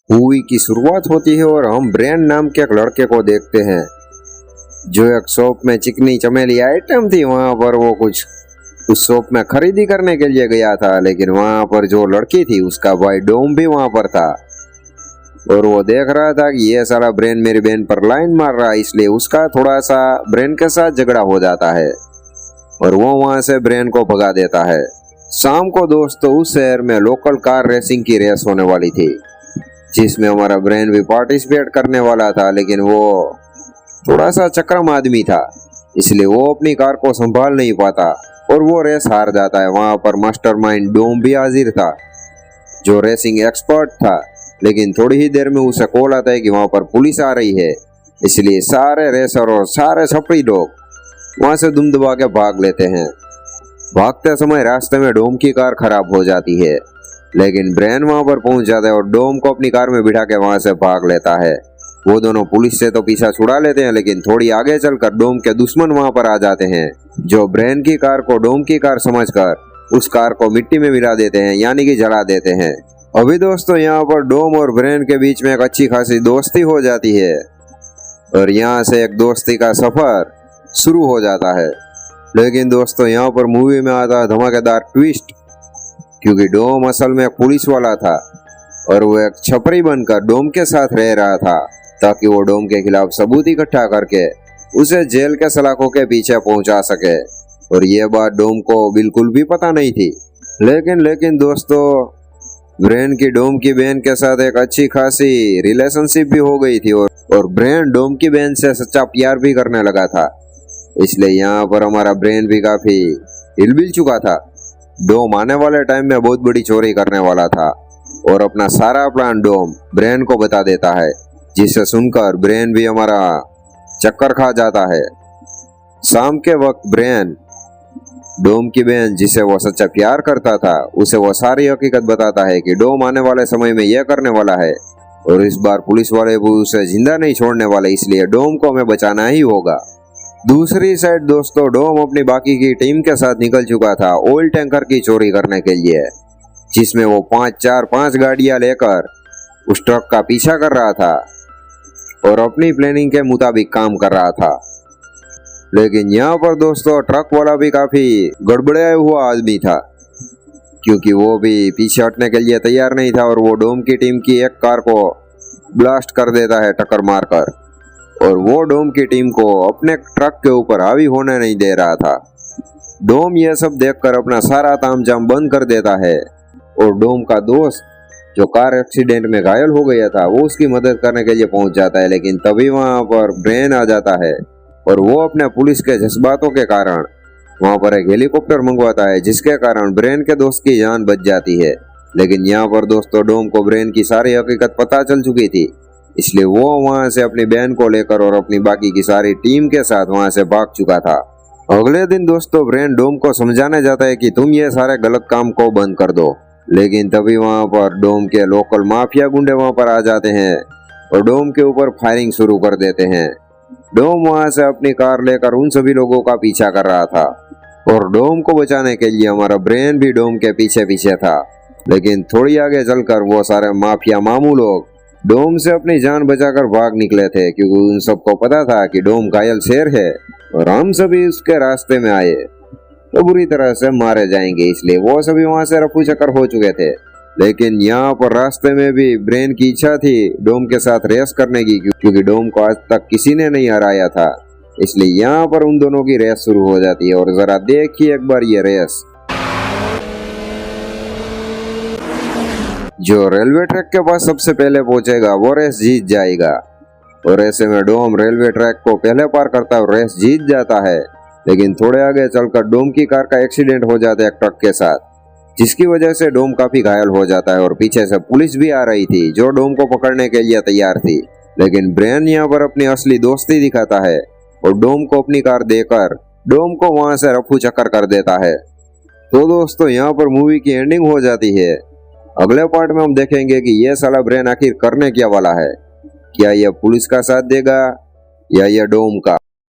Movie की शुरुआत होती है और हम ब्रेन नाम के एक लड़के को देखते हैं जो एक शॉप में चिकनी चमेली आइटम थी। वहां पर वो कुछ उस शॉप में खरीदी करने के लिए गया था, लेकिन वहां पर जो लड़की थी उसका भाई डोम भी वहां पर था और वो देख रहा था कि ये सारा ब्रेन मेरी बहन पर लाइन मार रहा है, इसलिए उसका थोड़ा सा ब्रेन के साथ झगड़ा हो जाता है और वो वहां से ब्रेन को भगा देता है। शाम को दोस्तों उस शहर में लोकल कार रेसिंग की रेस होने वाली थी जिसमें हमारा ब्रेन भी पार्टिसिपेट करने वाला था, लेकिन वो थोड़ा सा चक्रम आदमी था इसलिए वो अपनी कार को संभाल नहीं पाता और वो रेस हार जाता है। वहां पर मास्टरमाइंड डोम भी हाजिर था जो रेसिंग एक्सपर्ट था, लेकिन थोड़ी ही देर में उसे कॉल आता है कि वहां पर पुलिस आ रही है, इसलिए सारे रेसर और सारे छपरी लोग वहां से दुम दबा के भाग लेते हैं। भागते समय रास्ते में डोम की कार खराब हो जाती है, लेकिन ब्रेन वहां पर पहुंच जाता है और डोम को अपनी कार में बिठा के वहां से भाग लेता है। वो दोनों पुलिस से तो पीछा छुड़ा लेते हैं, लेकिन थोड़ी आगे चलकर डोम के दुश्मन वहां पर आ जाते हैं जो ब्रेन की कार को डोम की कार समझकर उस कार को मिट्टी में मिला देते हैं, यानी कि जला देते हैं। अभी दोस्तों यहाँ पर डोम और ब्रेन के बीच में एक अच्छी खासी दोस्ती हो जाती है और यहाँ से एक दोस्ती का सफर शुरू हो जाता है। लेकिन दोस्तों यहाँ पर मूवी में आता है धमाकेदार ट्विस्ट, क्योंकि डोम असल में एक पुलिस वाला था और वो एक छपरी बनकर डोम के साथ रह रहा था ताकि वो डोम के खिलाफ सबूत इकट्ठा करके उसे जेल के सलाखों के पीछे पहुंचा सके। और ये बात डोम को बिल्कुल भी पता नहीं थी। लेकिन दोस्तों ब्रेन की डोम की बहन के साथ एक अच्छी खासी रिलेशनशिप भी हो गई थी और ब्रेन डोम की बहन से सच्चा प्यार भी करने लगा था, इसलिए यहाँ पर हमारा ब्रेन भी काफी हिलमिल चुका था। डोम आने वाले टाइम में बहुत बड़ी चोरी करने वाला था और अपना सारा प्लान डोम ब्रेन को बता देता है, जिसे सुनकर ब्रेन भी हमारा चक्कर खा जाता है। शाम के वक्त ब्रेन डोम की बहन जिसे वो सच्चा प्यार करता था उसे वो सारी हकीकत बताता है कि डोम आने वाले समय में यह करने वाला है और इस बार पुलिस वाले भी उसे जिंदा नहीं छोड़ने वाले, इसलिए डोम को हमें बचाना ही होगा। दूसरी साइड दोस्तों डोम अपनी बाकी की टीम के साथ निकल चुका था ऑयल टैंकर की चोरी करने के लिए, जिसमें वो 5 गाड़ियां लेकर उस ट्रक का पीछा कर रहा था और अपनी प्लानिंग के मुताबिक काम कर रहा था। लेकिन यहाँ पर दोस्तों ट्रक वाला भी काफी गड़बड़ाया हुआ आदमी था, क्योंकि वो भी पीछे हटने के लिए तैयार नहीं था और वो डोम की टीम की एक कार को ब्लास्ट कर देता है टक्कर मारकर, और वो डोम की टीम को अपने ट्रक के ऊपर हावी होने नहीं दे रहा था। डोम यह सब देखकर अपना सारा तामझाम बंद कर देता है और डोम का दोस्त जो कार एक्सीडेंट में घायल हो गया था वो उसकी मदद करने के लिए पहुंच जाता है, लेकिन तभी वहां पर ब्रेन आ जाता है और वो अपने पुलिस के जज्बातों के कारण वहां पर एक हेलीकॉप्टर मंगवाता है, जिसके कारण ब्रेन के दोस्त की जान बच जाती है। लेकिन यहाँ पर दोस्तों डोम को ब्रेन की सारी हकीकत पता चल चुकी थी, इसलिए वो वहां से अपनी बहन को लेकर और अपनी बाकी की सारी टीम के साथ वहां से भाग चुका था। अगले दिन दोस्तों ब्रेन डोम को समझाने जाता है कि तुम ये सारे गलत काम को बंद कर दो, लेकिन तभी वहां पर डोम के लोकल माफिया गुंडे वहां पर आ जाते हैं और डोम के ऊपर फायरिंग शुरू कर देते हैं। डोम वहां से अपनी कार लेकर उन सभी लोगों का पीछा कर रहा था और डोम को बचाने के लिए हमारा ब्रेन भी डोम के पीछे पीछे था। लेकिन थोड़ी आगे चलकर वो सारे माफिया मामू लोग डोम से अपनी जान बचाकर भाग निकले थे, क्योंकि उन सबको पता था कि डोम घायल शेर है और हम सभी उसके रास्ते में आए तो बुरी तरह से मारे जाएंगे, इसलिए वो सभी वहां से रफू चक्कर हो चुके थे। लेकिन यहाँ पर रास्ते में भी ब्रेन की इच्छा थी डोम के साथ रेस करने की, क्योंकि डोम को आज तक किसी ने नहीं हराया था, इसलिए यहाँ पर उन दोनों की रेस शुरू हो जाती है। और जरा देखिए एक बार ये रेस, जो रेलवे ट्रैक के पास सबसे पहले पहुंचेगा वो रेस जीत जाएगा। और ऐसे में डोम रेलवे ट्रैक को पहले पार करता है और रेस जीत जाता है। लेकिन थोड़े आगे चलकर डोम की कार का एक्सीडेंट हो जाता है एक ट्रक के साथ, जिसकी वजह से डोम काफी घायल हो जाता है और पीछे से पुलिस भी आ रही थी जो डोम को पकड़ने के लिए तैयार थी। लेकिन ब्रेन यहाँ पर अपनी असली दोस्ती दिखाता है और डोम को अपनी कार देकर डोम को वहां से रफू चक्कर कर देता है। तो दोस्तों यहाँ पर मूवी की एंडिंग हो जाती है। अगले पार्ट में हम देखेंगे कि यह साला ब्रेन आखिर करने क्या वाला है, क्या यह पुलिस का साथ देगा या यह डोम का।